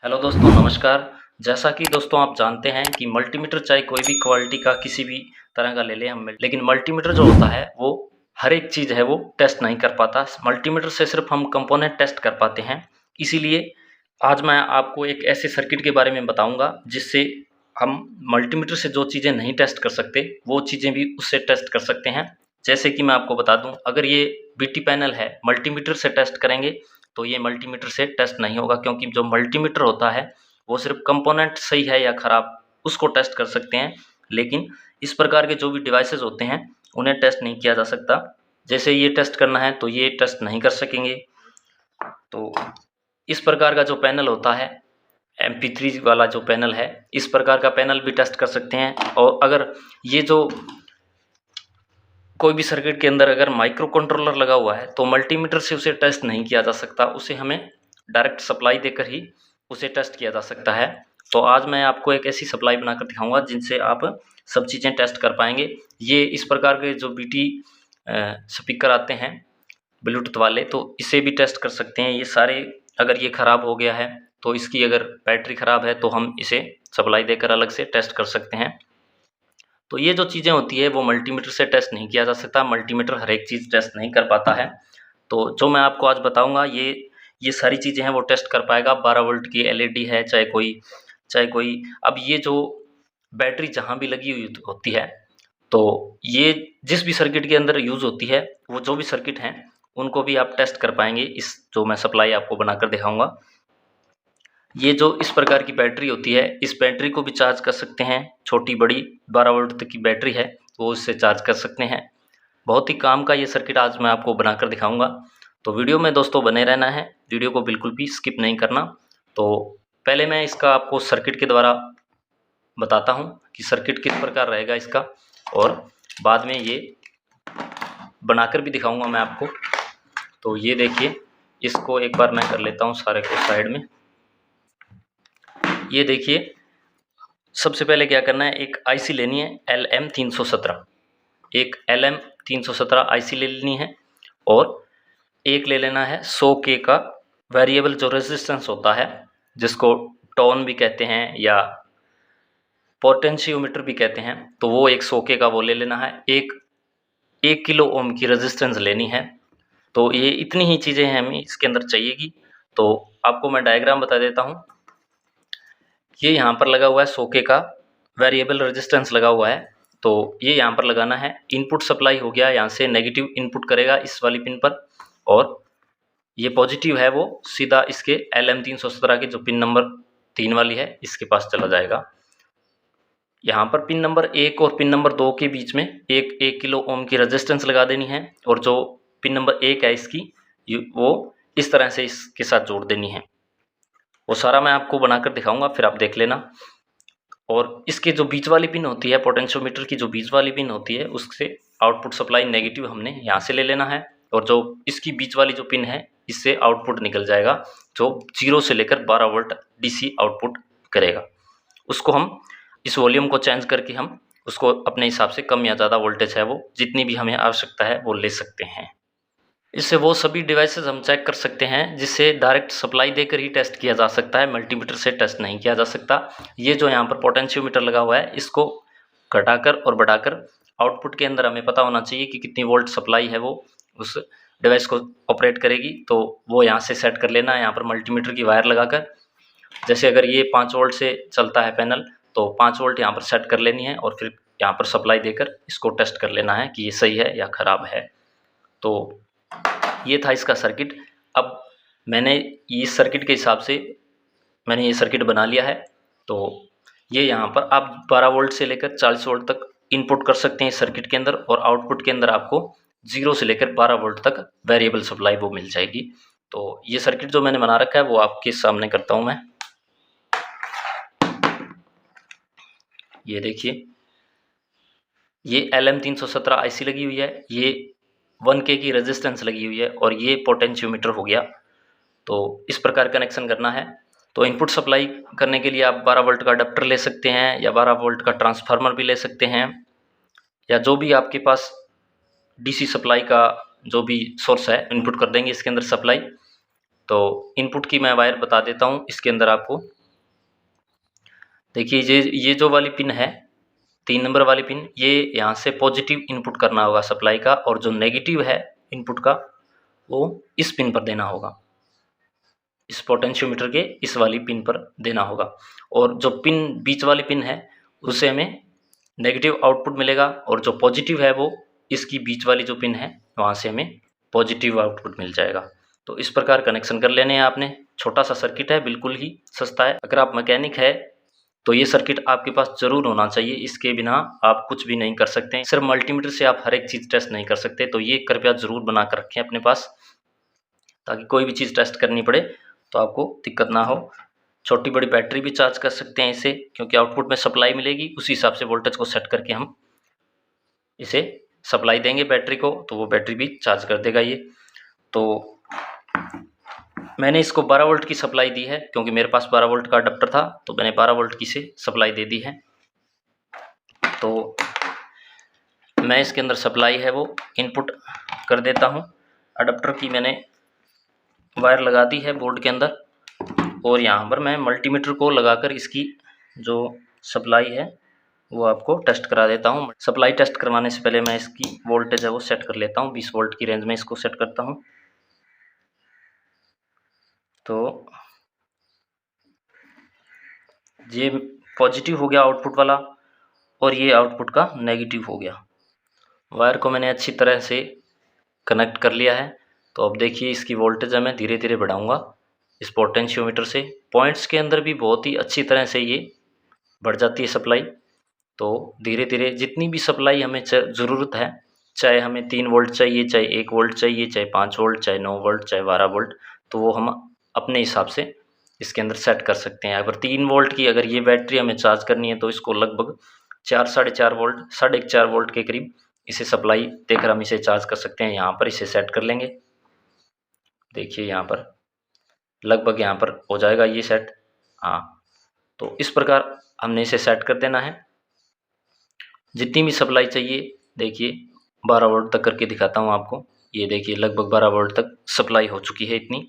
Hello दोस्तों, नमस्कार। जैसा कि दोस्तों आप जानते हैं कि मल्टीमीटर चाहे कोई भी क्वालिटी का किसी भी तरह का ले लें हम, लेकिन मल्टीमीटर जो होता है वो हर एक चीज़ है वो टेस्ट नहीं कर पाता। मल्टीमीटर से सिर्फ हम कंपोनेंट टेस्ट कर पाते हैं। इसीलिए आज मैं आपको एक ऐसे सर्किट के बारे में बताऊंगा जिससे हम मल्टीमीटर से जो चीज़ें नहीं टेस्ट कर सकते वो चीज़ें भी उससे टेस्ट कर सकते हैं। जैसे कि मैं आपको बता दूं, अगर ये बीटी पैनल है, मल्टीमीटर से टेस्ट करेंगे तो ये मल्टीमीटर से टेस्ट नहीं होगा, क्योंकि जो मल्टीमीटर होता है वो सिर्फ कंपोनेंट सही है या ख़राब उसको टेस्ट कर सकते हैं, लेकिन इस प्रकार के जो भी डिवाइसेस होते हैं उन्हें टेस्ट नहीं किया जा सकता। जैसे ये टेस्ट करना है तो ये टेस्ट नहीं कर सकेंगे। तो इस प्रकार का जो पैनल होता है, MP3 वाला जो पैनल है, इस प्रकार का पैनल भी टेस्ट कर सकते हैं। और अगर ये जो कोई भी सर्किट के अंदर अगर माइक्रो कंट्रोलर लगा हुआ है तो मल्टीमीटर से उसे टेस्ट नहीं किया जा सकता, उसे हमें डायरेक्ट सप्लाई देकर ही उसे टेस्ट किया जा सकता है। तो आज मैं आपको एक ऐसी सप्लाई बनाकर दिखाऊंगा जिनसे आप सब चीज़ें टेस्ट कर पाएंगे। ये इस प्रकार के जो BT स्पीकर आते हैं ब्लूटूथ वाले, तो इसे भी टेस्ट कर सकते हैं। ये सारे, अगर ये ख़राब हो गया है तो इसकी अगर बैटरी ख़राब है तो हम इसे सप्लाई देकर अलग से टेस्ट कर सकते हैं। तो ये जो चीज़ें होती है वो मल्टीमीटर से टेस्ट नहीं किया जा सकता। मल्टीमीटर हर एक चीज़ टेस्ट नहीं कर पाता है। तो जो मैं आपको आज बताऊंगा ये सारी चीज़ें हैं वो टेस्ट कर पाएगा। 12 वोल्ट की LED है, चाहे कोई अब ये जो बैटरी जहाँ भी लगी हुई होती है, तो ये जिस भी सर्किट के अंदर यूज़ होती है, वो जो भी सर्किट हैं उनको भी आप टेस्ट कर पाएंगे इस जो मैं सप्लाई आपको बनाकर दिखाऊंगा। ये जो इस प्रकार की बैटरी होती है, इस बैटरी को भी चार्ज कर सकते हैं। छोटी बड़ी 12 वोल्ट तक की बैटरी है, वो इससे चार्ज कर सकते हैं। बहुत ही काम का ये सर्किट आज मैं आपको बनाकर दिखाऊंगा। तो वीडियो में दोस्तों बने रहना है, वीडियो को बिल्कुल भी स्किप नहीं करना। तो पहले मैं इसका आपको सर्किट के द्वारा बताता हूँ कि सर्किट किस प्रकार रहेगा इसका, और बाद में ये बनाकर भी दिखाऊंगा मैं आपको। तो ये देखिए, इसको एक बार मैं कर लेता हूँ सारे को साइड में। ये देखिए, सबसे पहले क्या करना है, एक IC लेनी है LM317, एक LM317 IC ले लेनी है, और एक ले लेना है 100K का वेरिएबल जो रेजिस्टेंस होता है, जिसको टोन भी कहते हैं या पोटेंशियोमीटर भी कहते हैं, तो वो एक 100K का वो ले लेना है। एक 1 किलो ओम की रेजिस्टेंस लेनी है। तो ये इतनी ही चीज़ें हैं हमें इसके अंदर चाहिएगी। तो आपको मैं डायग्राम बता देता हूँ। ये यहाँ पर लगा हुआ है 100K का वेरिएबल रेजिस्टेंस लगा हुआ है, तो ये यहाँ पर लगाना है। इनपुट सप्लाई हो गया, यहाँ से नेगेटिव इनपुट करेगा इस वाली पिन पर, और ये पॉजिटिव है वो सीधा इसके LM317 के जो पिन नंबर 3 वाली है इसके पास चला जाएगा। यहाँ पर पिन नंबर 1 और पिन नंबर 2 के बीच में एक 1 किलो ओम की रेजिस्टेंस लगा देनी है, और जो पिन नंबर 1 है इसकी वो इस तरह से इसके साथ जोड़ देनी है। वो सारा मैं आपको बनाकर दिखाऊंगा, फिर आप देख लेना। और इसके जो बीच वाली पिन होती है, पोटेंशियोमीटर की जो बीच वाली पिन होती है, उससे आउटपुट सप्लाई नेगेटिव हमने यहाँ से ले लेना है, और जो इसकी बीच वाली जो पिन है इससे आउटपुट निकल जाएगा जो 0 से लेकर 12 वोल्ट DC आउटपुट करेगा। उसको हम इस वॉल्यूम को चेंज करके हम उसको अपने हिसाब से कम या ज़्यादा वोल्टेज है वो जितनी भी हमें आवश्यकता है वो ले सकते हैं। इससे वो सभी डिवाइसेस हम चेक कर सकते हैं जिससे डायरेक्ट सप्लाई देकर ही टेस्ट किया जा सकता है, मल्टीमीटर से टेस्ट नहीं किया जा सकता। ये जो यहाँ पर पोटेंशियोमीटर लगा हुआ है, इसको घटाकर और बढ़ाकर आउटपुट के अंदर हमें पता होना चाहिए कि कितनी वोल्ट सप्लाई है वो उस डिवाइस को ऑपरेट करेगी। तो वो यहाँ से सेट कर लेना है, यहाँ पर मल्टीमीटर की वायर लगाकर। जैसे अगर ये 5 वोल्ट से चलता है पैनल, तो 5 वोल्ट यहाँ पर सेट कर लेनी है, और फिर यहाँ पर सप्लाई देकर इसको टेस्ट कर लेना है कि ये सही है या ख़राब है। तो ये था इसका सर्किट। अब मैंने इस सर्किट के हिसाब से मैंने ये सर्किट बना लिया है। तो ये यहाँ पर आप 12 वोल्ट से लेकर 40 वोल्ट तक इनपुट कर सकते हैं इस सर्किट के अंदर, और आउटपुट के अंदर आपको 0 से लेकर 12 वोल्ट तक वेरिएबल सप्लाई वो मिल जाएगी। तो ये सर्किट जो मैंने बना रखा है वो आपके सामने करता हूँ मैं। ये देखिए, ये LM317 IC लगी हुई है, ये 1K की रेजिस्टेंस लगी हुई है, और ये पोटेंशियोमीटर हो गया। तो इस प्रकार कनेक्शन करना है। तो इनपुट सप्लाई करने के लिए आप 12 वोल्ट का अडाप्टर ले सकते हैं, या 12 वोल्ट का ट्रांसफार्मर भी ले सकते हैं, या जो भी आपके पास DC सप्लाई का जो भी सोर्स है इनपुट कर देंगे इसके अंदर सप्लाई। तो इनपुट की मैं वायर बता देता हूँ इसके अंदर आपको। देखिए ये जो वाली पिन है 3 नंबर वाली पिन, ये यहाँ से पॉजिटिव इनपुट करना होगा सप्लाई का, और जो नेगेटिव है इनपुट का वो इस पिन पर देना होगा, इस पोटेंशियोमीटर के इस वाली पिन पर देना होगा। और जो पिन बीच वाली पिन है उससे हमें नेगेटिव आउटपुट मिलेगा, और जो पॉजिटिव है वो इसकी बीच वाली जो पिन है वहाँ से हमें पॉजिटिव आउटपुट मिल जाएगा। तो इस प्रकार कनेक्शन कर लेने हैं आपने। छोटा सा सर्किट है, बिल्कुल ही सस्ता है। अगर आप मैकेनिक है तो ये सर्किट आपके पास जरूर होना चाहिए, इसके बिना आप कुछ भी नहीं कर सकते हैं। सिर्फ मल्टीमीटर से आप हर एक चीज़ टेस्ट नहीं कर सकते, तो ये कृपया जरूर बना कर रखें अपने पास, ताकि कोई भी चीज़ टेस्ट करनी पड़े तो आपको दिक्कत ना हो। छोटी बड़ी बैटरी भी चार्ज कर सकते हैं इसे, क्योंकि आउटपुट में सप्लाई मिलेगी, उसी हिसाब से वोल्टेज को सेट करके हम इसे सप्लाई देंगे बैटरी को, तो वो बैटरी भी चार्ज कर देगा ये। तो मैंने इसको 12 वोल्ट की सप्लाई दी है, क्योंकि मेरे पास 12 वोल्ट का अडेप्टर था, तो मैंने 12 वोल्ट की से सप्लाई दे दी है। तो मैं इसके अंदर सप्लाई है वो इनपुट कर देता हूँ। अडेप्टर की मैंने वायर लगा दी है बोर्ड के अंदर, और यहाँ पर मैं मल्टीमीटर को लगाकर इसकी जो सप्लाई है वो आपको टेस्ट करा देता हूँ। सप्लाई टेस्ट करवाने से पहले मैं इसकी वोल्टेज है वो सेट कर लेता हूँ, 20 वोल्ट की रेंज में इसको सेट करता हूँ। तो ये पॉजिटिव हो गया आउटपुट वाला, और ये आउटपुट का नेगेटिव हो गया। वायर को मैंने अच्छी तरह से कनेक्ट कर लिया है। तो अब देखिए इसकी वोल्टेज है मैं धीरे धीरे बढ़ाऊंगा इस पोटेंशियोमीटर से। पॉइंट्स के अंदर भी बहुत ही अच्छी तरह से ये बढ़ जाती है सप्लाई। तो धीरे धीरे जितनी भी सप्लाई हमें ज़रूरत है, चाहे हमें 3 वोल्ट चाहिए, चाहे 1 वोल्ट चाहिए, चाहे 5 वोल्ट, चाहे 9 वोल्ट, चाहे 12 वोल्ट, तो वो हम अपने हिसाब से इसके अंदर सेट कर सकते हैं। अगर 3 वोल्ट की अगर ये बैटरी हमें चार्ज करनी है तो इसको लगभग 4 साढ़े 4 वोल्ट, 4.5 वोल्ट के करीब इसे सप्लाई देकर हम इसे चार्ज कर सकते हैं। यहाँ पर इसे सेट कर लेंगे। देखिए यहाँ पर लगभग यहाँ पर हो जाएगा ये सेट। हाँ, तो इस प्रकार हमने इसे सेट कर देना है। जितनी भी सप्लाई चाहिए, देखिए 12 वोल्ट तक करके दिखाता हूँ आपको। ये देखिए लगभग 12 वोल्ट तक सप्लाई हो चुकी है इतनी।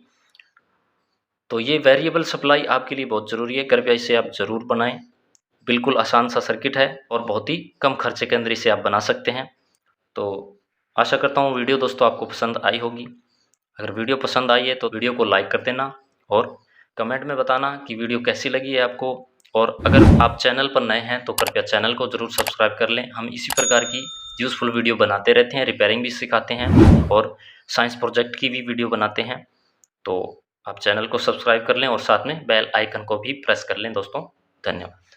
तो ये वेरिएबल सप्लाई आपके लिए बहुत ज़रूरी है, कृपया इसे आप ज़रूर बनाएं। बिल्कुल आसान सा सर्किट है और बहुत ही कम खर्चे के अंदर इसे आप बना सकते हैं। तो आशा करता हूँ वीडियो दोस्तों आपको पसंद आई होगी। अगर वीडियो पसंद आई है तो वीडियो को लाइक कर देना, और कमेंट में बताना कि वीडियो कैसी लगी है आपको। और अगर आप चैनल पर नए हैं तो कृपया चैनल को ज़रूर सब्सक्राइब कर लें। हम इसी प्रकार की यूज़फुल वीडियो बनाते रहते हैं, रिपेयरिंग भी सिखाते हैं और साइंस प्रोजेक्ट की भी वीडियो बनाते हैं। तो आप चैनल को सब्सक्राइब कर लें और साथ में बेल आइकन को भी प्रेस कर लें दोस्तों। धन्यवाद।